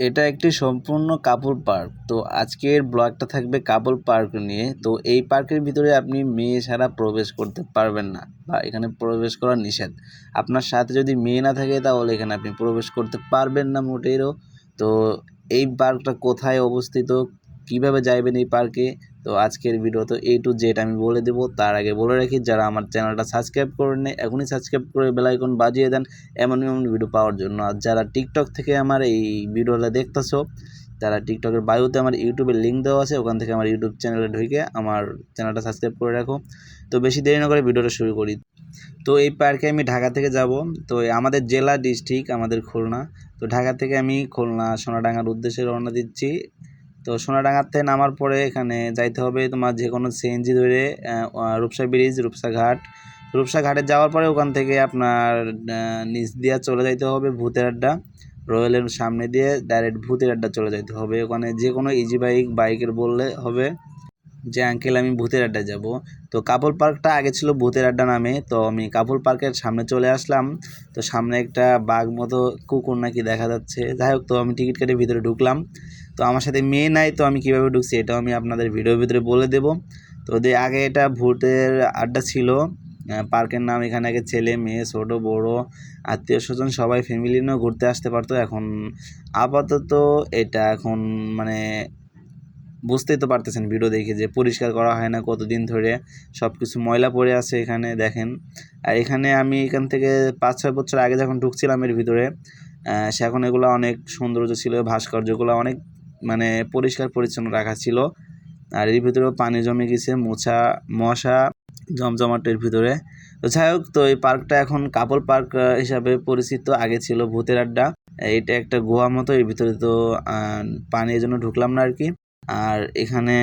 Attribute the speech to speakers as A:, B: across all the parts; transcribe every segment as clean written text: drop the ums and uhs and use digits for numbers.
A: এটা একটি সম্পূর্ণ কাপল পার্ক। তো আজকের ব্লগটা থাকবে কাপল পার্ক নিয়ে। তো এই পার্কের ভিতরে আপনি মেয়ে ছাড়া প্রবেশ করতে পারবেন না, বা এখানে প্রবেশ করা নিষেধ। আপনার সাথে যদি মেয়ে না থাকে তাহলে এখানে আপনি প্রবেশ করতে পারবেন না মোটেরও। তো এই পার্কটা কোথায় অবস্থিত, কিভাবে যাইবেন এই পার্কে, তো আজকের ভিডিও তো A to Z আমি বলে দেবো। তার আগে বলে রাখি, যারা আমার চ্যানেলটা সাবস্ক্রাইব করেন নি এখনই সাবস্ক্রাইব করে বেল আইকন বাজিয়ে দেন এমন এমন ভিডিও পাওয়ার জন্য। আর যারা টিকটক থেকে আমার এই ভিডিওটা দেখতেছো, তারা টিকটকের বায়োতে আমার ইউটিউবের লিঙ্ক দেওয়া আছে, ওখান থেকে আমার ইউটিউব চ্যানেলে ঢুকে আমার চ্যানেলটা সাবস্ক্রাইব করে রাখো। তো বেশি দেরি না করে ভিডিওটা শুরু করি। তো এই পার্কে আমি ঢাকা থেকে যাব। তো আমাদের জেলা ডিস্ট্রিক্ট আমাদের খুলনা। তো ঢাকা থেকে আমি খুলনা সোনাডাঙ্গার উদ্দেশ্যে রওনা দিচ্ছি। তো সোনাডাঙ্গাতে নামার পরে এখানে যাইতে হবে তোমার যে কোনো সিএনজি ধরে রূপসা ব্রিজ, রূপসা ঘাট। রূপসা ঘাটে যাওয়ার পরে ওখান থেকে আপনার নিচ দিয়ে চলে যাইতে হবে ভূতের আড্ডা। রয়্যালের সামনে দিয়ে ডাইরেক্ট ভূতের আড্ডা চলে যাইতে হবে। ওখানে যে কোনো ইজি বাইকের বললে হবে যে আঙ্কেল আমি ভূতের আড্ডা যাব। তো কাপল পার্কটা আগে ছিল ভূতের আড্ডা নামে। তো আমি কাপল পার্কের সামনে চলে আসলাম। তো সামনে একটা বাঘ মতো কুকুর নাকি দেখা যাচ্ছে। যাই হোক, তো আমি টিকিট কেটে ভিতরে ঢুকলাম। তো আমার সাথে মেয়ে নাই, তো আমি কীভাবে ঢুকছি এটাও আমি আপনাদের ভিডিওর ভিতরে বলে দেব। তো আগে এটা ভূতের আড্ডা ছিল। পার্কের নাম, এখানে আগে ছেলে মেয়ে ছোট বড় আত্মীয় স্বজন সবাই ফ্যামিলি নিয়েও ঘুরতে আসতে পারতো। এখন আপাতত এটা এখন মানে বুঝতেই তো পারতেছেন ভিডিও দেখে যে পরিষ্কার করা হয় না কতদিন ধরে, সব কিছু ময়লা পড়ে আছে এখানে দেখেন। আর এখানে আমি এখান থেকে 5-6 বছর আগে যখন ঢুকছিলাম এর ভিতরে, সেখন এগুলো অনেক সৌন্দর্য ছিল, ভাস্কর্যগুলো অনেক মানে পরিষ্কার পরিচ্ছন্ন রাখা ছিল। আর এর ভিতরেও পানি জমে গেছে, মশা জমজমাটের ভিতরে। তো যাই হোক, তো এই পার্কটা এখন কাপল পার্ক হিসাবে পরিচিত। আগে ছিল ভূতের আড্ডা। এটা একটা গুহা মতো, এর ভিতরে তো পানি, এই জন্য ঢুকলাম না আর কি। আর এখানে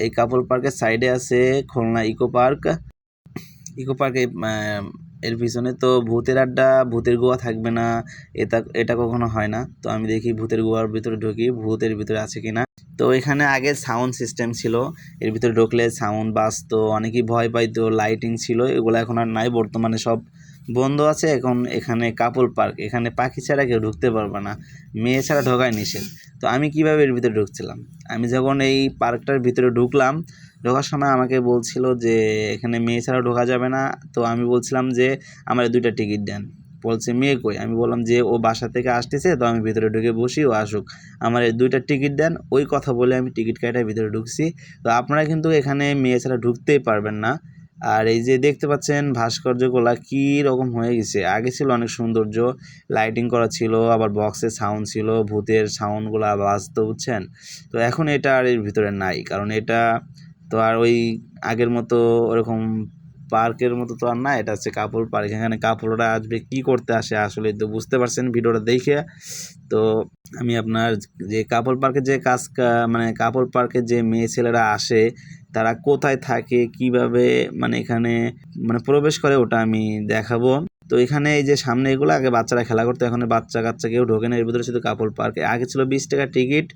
A: এই কাপল পার্কের সাইডে আছে খুলনা ইকো পার্ক। ইকো পার্কে এর পিছনে তো ভূতের আড্ডা, ভূতের গুহা থাকবে না, এটা কখনো হয় না। তো আমি দেখি ভূতের গুহার ভিতরে ঢুকি, ভূতের ভিতরে আছে কিনা। তো এখানে আগে সাউন্ড সিস্টেম ছিল, এর ভিতরে ঢুকলে সাউন্ড বাজতো, অনেকেই ভয় পাইতো, লাইটিং ছিল, এগুলো এখন আর নাই, বর্তমানে সব বন্ধ আছে। এখন এখানে কাপল পার্ক, এখানে পাখি ছাড়া কেউ ঢুকতে পারবে না, মেয়ে ছাড়া ঢোকায় নিষেধ। তো আমি কিভাবে এর ভিতরে ঢুকছিলাম, আমি যখন এই পার্কটার ভিতরে ঢুকলাম, ঢোকার সময় আমাকে বলছিল যে এখানে মেয়ে ছাড়া ঢোকা যাবে না। তো আমি বলছিলাম যে আমার 2টা টিকিট দেন। বলছে মেয়ে কই, আমি বললাম যে ও বাসা থেকে আসতেছে, তো আমি ভিতরে ঢুকে বসি, ও আসুক, আমার 2টা টিকিট দেন। ওই কথা বলে আমি টিকিট কাটায় ভিতরে ঢুকছি। তো আপনারা কিন্তু এখানে মেয়ে ছাড়া ঢুকতেই পারবেন না। আর এই যে দেখতে পাচ্ছেন ভাস্কর্যগুলা কী রকম হয়ে গেছে, আগে ছিল অনেক সৌন্দর্য, লাইটিং করা ছিল, আবার বক্সের সাউন্ড ছিল, ভূতের সাউন্ডগুলো বাজতো, বুঝছেন। তো এখন এটা আর এর ভিতরে নাই, কারণ এটা তো আর ওই আগের মতো ওরকম পার্কের মতো তো আর না। এটা হচ্ছে কাপল পার্ক, এখানে কাপলরা আসবে কি করতে আসে আসলে তো বুঝতে পারছেন ভিডিওটা দেখে। তো আমি আপনার যে কাপল পার্কে যে মানে কাপল পার্কে যে মেয়ে ছেলেরা আসে তারা কোথায় থাকে, কিভাবে মানে এখানে মানে প্রবেশ করে, ওটা আমি দেখাবো। তো এখানে এই যে সামনে এগুলো আগে বাচ্চারা খেলা করতো, এখন বাচ্চা কাচ্চা কেউ ঢোকে না এর ভিতরে, শুধু কাপল পার্কে। আগে ছিল 20 টাকা টিকিট,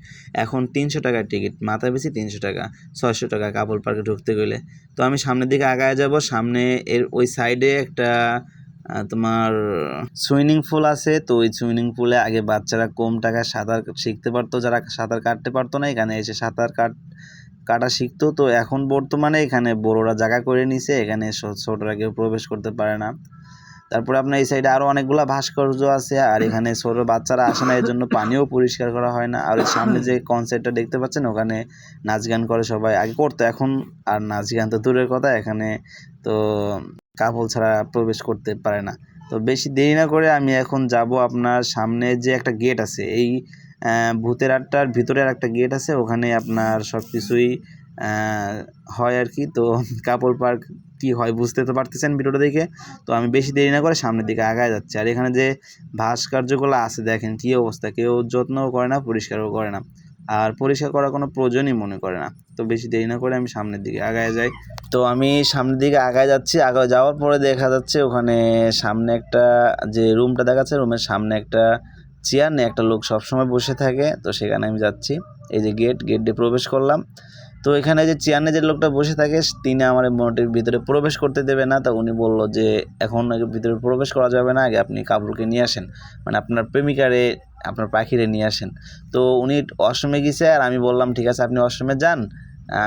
A: এখন 300 টাকার টিকিট, মাথা পিছু 300 টাকা, 600 টাকা কাপল পার্কে ঢুকতে গেলে। তো আমি সামনের দিকে আগায় যাব, সামনে এর ওই সাইডে একটা তোমার সুইমিং পুল আছে। তো ওই সুইমিং পুলে আগে বাচ্চারা কম টাকায় সাঁতার শিখতে পারতো, যারা সাঁতার কাটতে পারতো না এখানে এসে সাঁতার কাটা শিখতো। তো এখন বর্তমানে এখানে বড়রা জায়গা করে নিছে, এখানে ছোটরা কেউ প্রবেশ করতে পারে না। তারপরে আপনার এই সাইডে আরও অনেকগুলা ভাস্কর্য আছে, আর এখানে ছোট বাচ্চারা আসে না, এর জন্য পানিও পরিষ্কার করা হয় না। আর সামনে যে কনসার্টটা দেখতে পাচ্ছেন, ওখানে নাচ গান করে সবাই, আগে করতো, এখন আর নাচ গান তো দূরের কথা, এখানে তো কাপল ছাড়া প্রবেশ করতে পারে না। তো বেশি দেরি না করে আমি এখন যাব আপনার সামনে যে একটা গেট আছে, এই ভূতের আড্ডার ভিতরের একটা গেট আছে, ওখানে আপনার সব কিছুই হয় আর কি। তো কাপল পার্ক কি হয় বুঝতে তো পারতেছেন ভিডিওটা দেখে। তো আমি বেশি দেরি না করে সামনের দিকে আগায় যাচ্ছি। আর এখানে যে ভাস্কর্যগুলো আছে দেখেন কী অবস্থা, কেউ যত্নও করে না, পরিষ্কারও করে না, আর পরিষ্কার করার কোনো প্রয়োজনই মনে করে না। তো বেশি দেরি না করে আমি সামনের দিকে আগায় যাই। তো আমি সামনের দিকে আগায় যাচ্ছি, আগায় যাওয়ার পরে দেখা যাচ্ছে ওখানে সামনে একটা যে রুমটা দেখাচ্ছে, রুমের সামনে একটা চেয়ার নিয়ে একটা লোক সবসময় বসে থাকে। তো সেখানে আমি যাচ্ছি, এই যে গেট দিয়ে প্রবেশ করলাম। তো এখানে যে চেয়ারে যে লোকটা বসে থাকে তিনি আমার মঠের ভিতরে প্রবেশ করতে দেবে না। তো উনি বলল যে এখন ভিতরে প্রবেশ করা যাবে না, আগে আপনি কাপড়কে নিয়ে আসেন, মানে আপনার প্রেমিকারে আপনার পাখিরে নিয়ে আসেন। তো উনি ওয়াশরুমে গেছে আর আমি বললাম ঠিক আছে আপনি ওয়াশরুমে যান,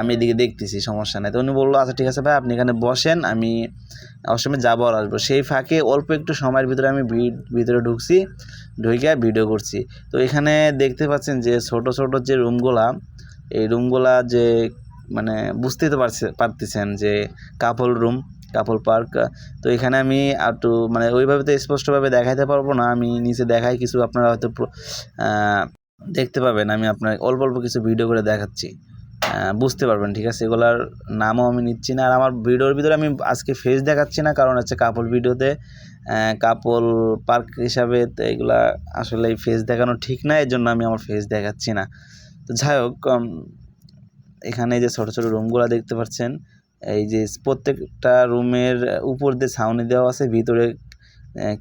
A: আমি এদিকে দেখতেছি, সমস্যা নাই। তো উনি বললো আচ্ছা ঠিক আছে ভাই আপনি এখানে বসেন, আমি ওয়াশরুমে যাবো আর আসবো। সেই ফাঁকে অল্প একটু সময়ের ভিতরে আমি ভিতরে ঢুকছি, ঢুকে ভিডিও করছি। তো এখানে দেখতে পাচ্ছেন যে ছোট ছোট যে রুমগুলা, এই রুমগুলা যে মানে বুঝতেই তো পারতেছেন যে কাপল রুম, কাপল পার্ক। তো এখানে আমি একটু মানে ওইভাবে তো স্পষ্টভাবে দেখাইতে পারবো না, আমি নিচে দেখাই কিছু, আপনারা হয়তো দেখতে পাবেন। আমি আপনার অল্প অল্প কিছু ভিডিও করে দেখাচ্ছি, বুঝতে পারবেন, ঠিক আছে? এগুলার নামও আমি নিচ্ছি না। আর আমার ভিডিওর ভিতরে আমি আজকে ফেস দেখাচ্ছি না, কারণ হচ্ছে কাপল ভিডিওতে কাপল পার্ক হিসাবে তো এগুলা আসলে ফেস দেখানো ঠিক না, এর জন্য আমি আমার ফেস দেখাচ্ছি না। তো যাই হোক, এখানে যে ছোটো ছোটো রুমগুলো দেখতে পাচ্ছেন, এই যে প্রত্যেকটা রুমের উপর দিয়ে ছাউনি দেওয়া আছে, ভিতরে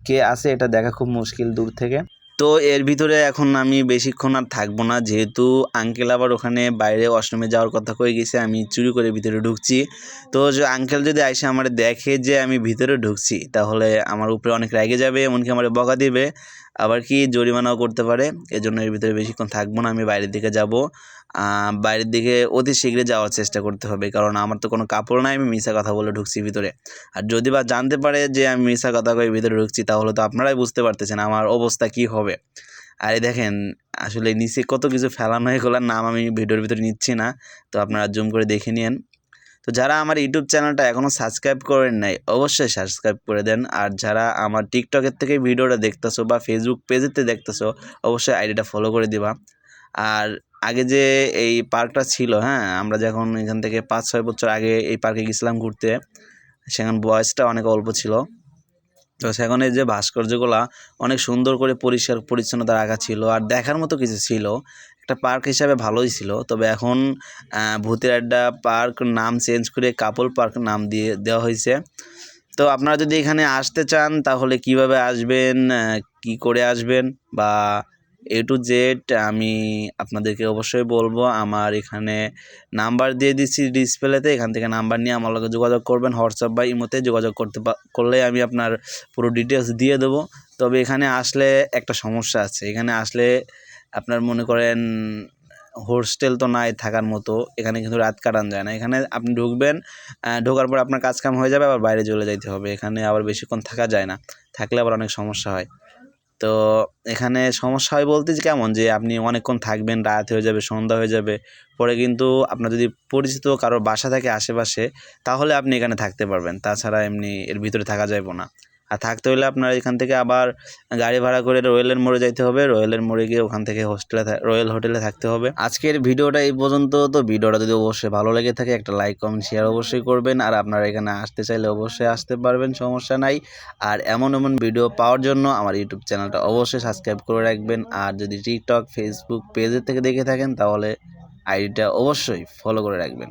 A: কে আছে এটা দেখা খুব মুশকিল দূর থেকে। তো এর ভিতরে এখন আমি বেশিক্ষণ আর থাকবো না, যেহেতু আঙ্কেল আবার ওখানে বাইরে ওয়াশরুমে যাওয়ার কথা কয়ে গেছে, আমি চুরি করে ভিতরে ঢুকছি। তো যে আঙ্কেল যদি আইসে আমার দেখে যে আমি ভিতরে ঢুকছি, তাহলে আমার উপরে অনেক রেগে যাবে, এমনকি আমার বকা দিবে, আবার কি জরিমানাও করতে পারে। এজন্য এর ভিতরে বেশিক্ষণ থাকবো না, আমি বাইরের দিকে যাব। বাইরের দিকে অতি শীঘ্রই যাওয়ার চেষ্টা করতে হবে, কারণ আমার তো কোনো কাপড় নাই, আমি মিশা কথা বলে ঢুকছি ভিতরে। আর যদি বা জানতে পারে যে আমি মিশা কথা কয়ে ভিতরে ঢুকছি, তাহলে তো আপনারাই বুঝতে পারতেছেন আমার অবস্থা কি হবে। আর এই দেখেন আসলে নিচে কত কিছু ফেলানো, এগুলোর নাম আমি ভিডিওর ভিতরে নিচ্ছি না, তো আপনারা জুম করে দেখে নিন। তো যারা আমার ইউটিউব চ্যানেলটা এখনও সাবস্ক্রাইব করেন নাই, অবশ্যই সাবস্ক্রাইব করে দেন। আর যারা আমার টিকটকের থেকে ভিডিওটা দেখতেছো বা ফেসবুক পেজেতে দেখতেছো, অবশ্যই আইডিটা ফলো করে দিবা। আর আগে যে এই পার্কটা ছিল, হ্যাঁ, আমরা যখন এখান থেকে 5-6 বছর আগে এই পার্কে গেছিলাম ঘুরতে, সেখানে বয়সটা অনেক অল্প ছিল। তো সেখানে যে ভাস্কর্যগুলা অনেক সুন্দর করে পরিষ্কার পরিচ্ছন্নতা রাখা ছিল, আর দেখার মতো কিছু ছিল, একটা পার্ক হিসাবে ভালোই ছিল। তবে এখন ভূতের আড্ডা পার্ক নাম চেঞ্জ করে কাপল পার্ক নাম দিয়ে দেওয়া হয়েছে। তো আপনারা যদি এখানে আসতে চান তাহলে কিভাবে আসবেন, কি করে আসবেন, বা A to Z আমি আপনাদেরকে অবশ্যই বলবো। আমার এখানে নাম্বার দিয়ে দিচ্ছি ডিসপ্লেতে, এখান থেকে নাম্বার নিয়ে আমার লগে যোগাযোগ করবেন, হোয়াটসঅ্যাপ বা ইমোতে যোগাযোগ করলে আমি আপনার পুরো ডিটেলস দিয়ে দেবো। তবে এখানে আসলে একটা সমস্যা আছে, এখানে আসলে আপনার মনে করেন হোস্টেল তো নাই থাকার মতো, এখানে কিন্তু রাত কাটানো যায় না। এখানে আপনি ঢুকবেন, ঢোকার পর আপনার কাজ কাম হয়ে যাবে, আবার বাইরে চলে যাইতে হবে। এখানে আবার বেশিক্ষণ থাকা যায় না, থাকলে আবার অনেক সমস্যা হয়। তো এখানে সমস্যা হয় বলতে যে কেমন, যে আপনি অনেকক্ষণ থাকবেন, রাত হয়ে যাবে, সন্ধ্যা হয়ে যাবে, পরে কিন্তু আপনার যদি পরিচিত কারোর বাসা থাকে আশেপাশে, তাহলে আপনি এখানে থাকতে পারবেন, তাছাড়া এমনি এর ভিতরে থাকা যাবে না। আর থাকতে হলে আপনার এখান থেকে আবার গাড়ি ভাড়া করে রয়েলের মোড়ে যাইতে হবে, রয়েলের মোড়ে গিয়ে ওখান থেকে রয়েল হোটেলে থাকতে হবে। আজকের ভিডিওটা এই পর্যন্ত। তো ভিডিওটা যদি অবশ্যই ভালো লেগে থাকে, একটা লাইক কমেন্ট শেয়ার অবশ্যই করবেন। আর আপনারা এখানে আসতে চাইলে অবশ্যই আসতে পারবেন, সমস্যা নাই। আর এমন এমন ভিডিও পাওয়ার জন্য আমার ইউটিউব চ্যানেলটা অবশ্যই সাবস্ক্রাইব করে রাখবেন। আর যদি টিকটক ফেসবুক পেজের থেকে দেখে থাকেন, তাহলে আইডিটা অবশ্যই ফলো করে রাখবেন।